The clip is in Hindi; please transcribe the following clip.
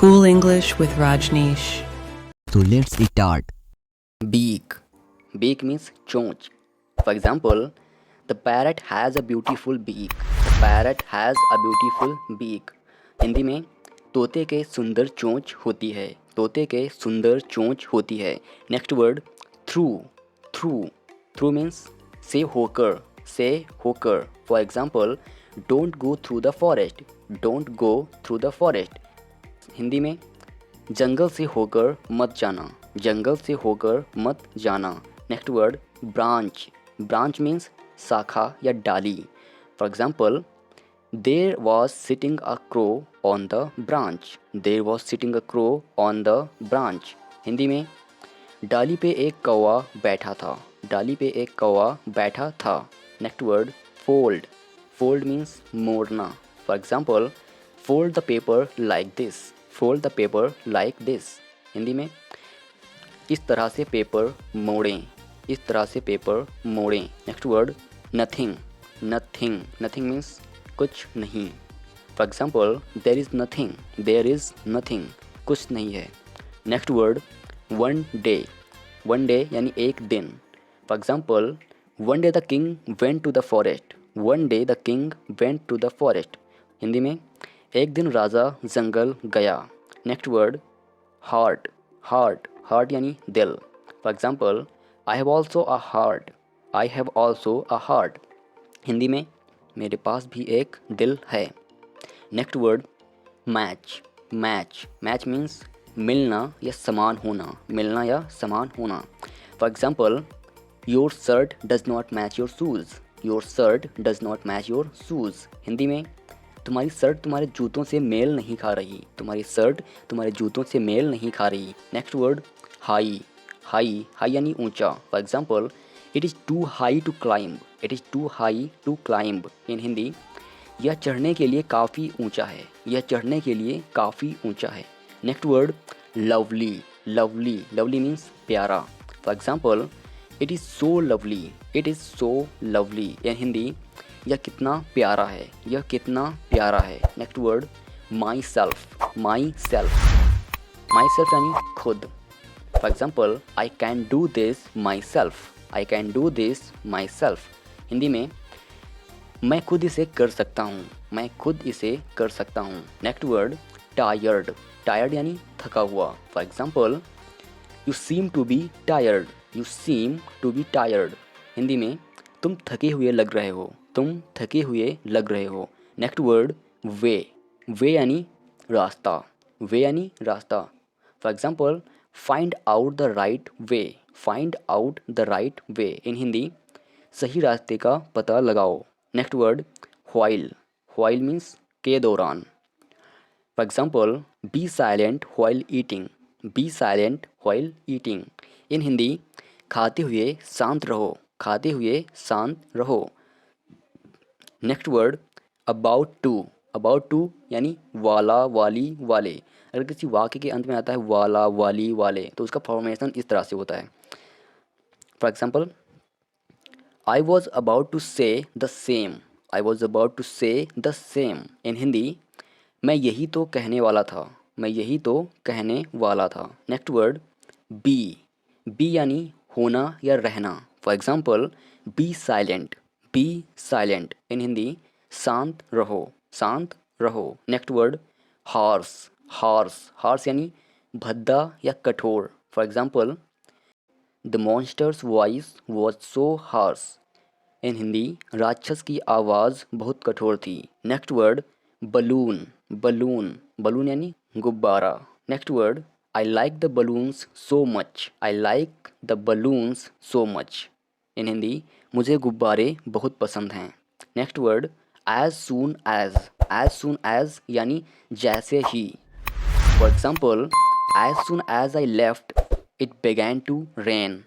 Cool English with Rajneesh. So let's start. Beak. Beak means चोंच. For example, the parrot has a beautiful beak. The parrot has a beautiful beak. Hindi में तोते के सुंदर चोंच होती है. तोते के सुंदर चोंच होती है. Next word through. Through. Through means से होकर. से होकर. For example, don't go through the forest. Don't go through the forest. Hindi में जंगल से होकर मत जाना. जंगल से होकर मत जाना. Next word branch. Branch means शाखा या डाली. For example, there was sitting a crow on the branch. There was sitting a crow on the branch. Hindi में डाली पे एक कौवा बैठा था. डाली पे एक कौवा बैठा था. Next word fold. Fold means मोड़ना. For example, fold the paper like this. Fold the paper like this. Hindi में इस तरह से पेपर मोड़ें. इस तरह से पेपर मोड़ें. Next word nothing. Nothing. Nothing means कुछ नहीं. For example, there is nothing. There is nothing. कुछ नहीं है. Next word one day. One day यानी एक दिन. For example, one day the king went to the forest. One day the king went to the forest. Hindi में एक दिन राजा जंगल गया. Next word heart. Heart. Heart यानी दिल. For example, I have also a heart. I have also a heart. Hindi में मेरे पास भी एक दिल है. Next word match. Match. Match means मिलना या समान होना. मिलना या समान होना. For example, your shirt does not match your shoes. Your shirt does not match your shoes. Hindi में तुम्हारी शर्ट तुम्हारे जूतों से मेल नहीं खा रही. तुम्हारी शर्ट तुम्हारे जूतों से मेल नहीं खा रही. Next word high. High. High यानी ऊंचा. For example, it is too high to climb. It is too high to climb. In Hindi, यह चढ़ने के लिए काफ़ी ऊंचा है. यह चढ़ने के लिए काफ़ी ऊंचा है. Next word lovely. Lovely. Lovely means प्यारा. For example, it is so lovely. It is so lovely. In Hindi, यह कितना प्यारा है. यह कितना प्यारा है. Next word myself. Myself. Myself यानी खुद. For example, I can do this myself. I can do this myself. Hindi में मैं खुद इसे कर सकता हूँ. मैं खुद इसे कर सकता हूँ. Next word tired. टायर्ड यानी थका हुआ. For example, you seem to be tired. You seem to be tired. Hindi में तुम थके हुए लग रहे हो. तुम थके हुए लग रहे हो. नेक्स्ट वर्ड वे. वे यानी रास्ता. वे यानी रास्ता. For example, find out the right way. Find out the right way. In Hindi, सही रास्ते का पता लगाओ. Next word while. While means के दौरान. For example, be silent while eating. Be silent while eating. In Hindi, खाते हुए शांत रहो. खाते हुए शांत रहो. Next word about to. About to यानी वाला, वाली, वाले. अगर किसी वाक्य के अंत में आता है वाला, वाली, वाले, तो उसका फॉर्मेशन इस तरह से होता है. For example, I was about to say the same. I was about to say the same. In Hindi, मैं यही तो कहने वाला था. मैं यही तो कहने वाला था. Next word B. बी यानी होना या रहना. For example, be silent. Be silent. In Hindi, शांत रहो. शांत रहो. Next word hoarse. Hoarse. Hoarse यानी भद्दा या कठोर. For example, the monster's voice was so hoarse. In Hindi, राक्षस की आवाज़ बहुत कठोर थी. Next word balloon. Balloon. Balloon यानी गुब्बारा. Next word I like the balloons so much. I like the balloons so much. In Hindi, मुझे गुब्बारे बहुत पसंद हैं. Next word as soon as. As soon as यानी जैसे ही. For example, as soon as I left it began to rain.